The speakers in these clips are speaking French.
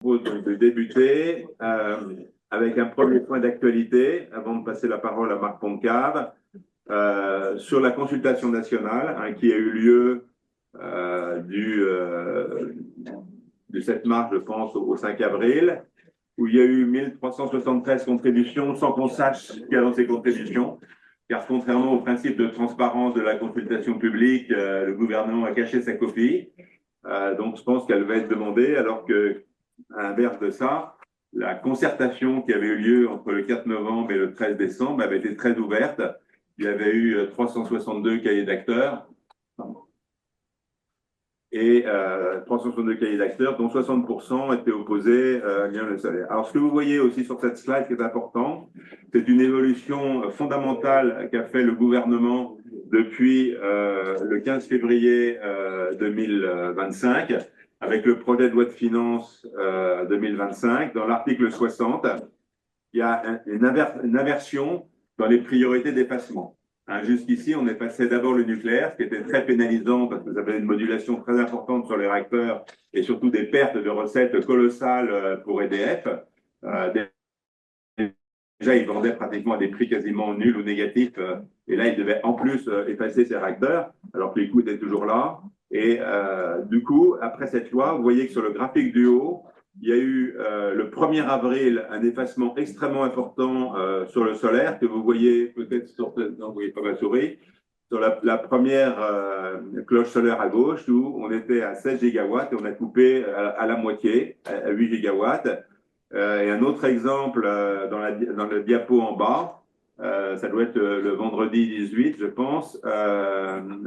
Propose donc de débuter avec un premier point d'actualité, avant de passer la parole à Marc Poncave, sur la consultation nationale qui a eu lieu du 7 mars, je pense, au 5 avril, où il y a eu 1373 contributions sans qu'on sache ce qu'il y a dans ces contributions, car contrairement au principe de transparence de la consultation publique, le gouvernement a caché sa copie. Donc je pense qu'elle va être demandée, alors que à l'inverse de ça, la concertation qui avait eu lieu entre le 4 novembre et le 13 décembre avait été très ouverte. Il y avait eu 362 cahiers d'acteurs et 362 cahiers d'acteurs, dont 60% étaient opposés à lien le salaire. Alors, ce que vous voyez aussi sur cette slide qui est important, c'est une évolution fondamentale qu'a fait le gouvernement depuis le 15 février 2025, avec le projet de loi de finances 2025. Dans l'article 60, il y a une inversion dans les priorités d'effacement. Jusqu'ici, on est passé d'abord le nucléaire, ce qui était très pénalisant parce que ça avait une modulation très importante sur les réacteurs et surtout des pertes de recettes colossales pour EDF. Déjà, ils vendaient pratiquement à des prix quasiment nuls ou négatifs, et là, ils devaient en plus effacer ces réacteurs, alors que les coûts étaient toujours là. Et du coup, après cette loi, vous voyez que sur le graphique du haut, il y a eu le 1er avril un effacement extrêmement important sur le solaire, que vous voyez peut-être sur... Non, vous voyez pas ma souris. Sur la première cloche solaire à gauche, où on était à 16 gigawatts et on a coupé à la moitié, à 8 gigawatts. Et un autre exemple dans le diapo en bas, ça doit être le vendredi 18, je pense,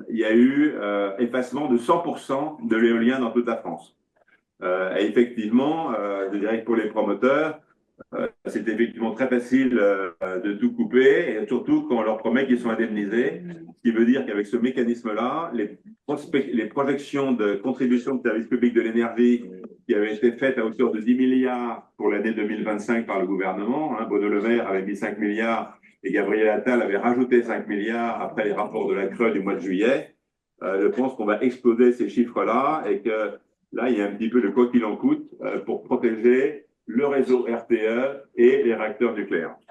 il y a eu effacement de 100% de l'éolien dans toute la France. Et effectivement, je dirais que pour les promoteurs, c'est effectivement très facile de tout couper, et surtout quand on leur promet qu'ils sont indemnisés, ce qui veut dire qu'avec ce mécanisme-là, les projections de contribution de service public de l'énergie qui avaient été faites à hauteur de 10 milliards pour l'année 2025 par le gouvernement, Bruno Le Maire avait mis 5 milliards et Gabriel Attal avait rajouté 5 milliards après les rapports de la CRE du mois de juillet. Je pense qu'on va exploser ces chiffres-là et que là, il y a un petit peu de quoi qu'il en coûte pour protéger le réseau RTE et les réacteurs nucléaires.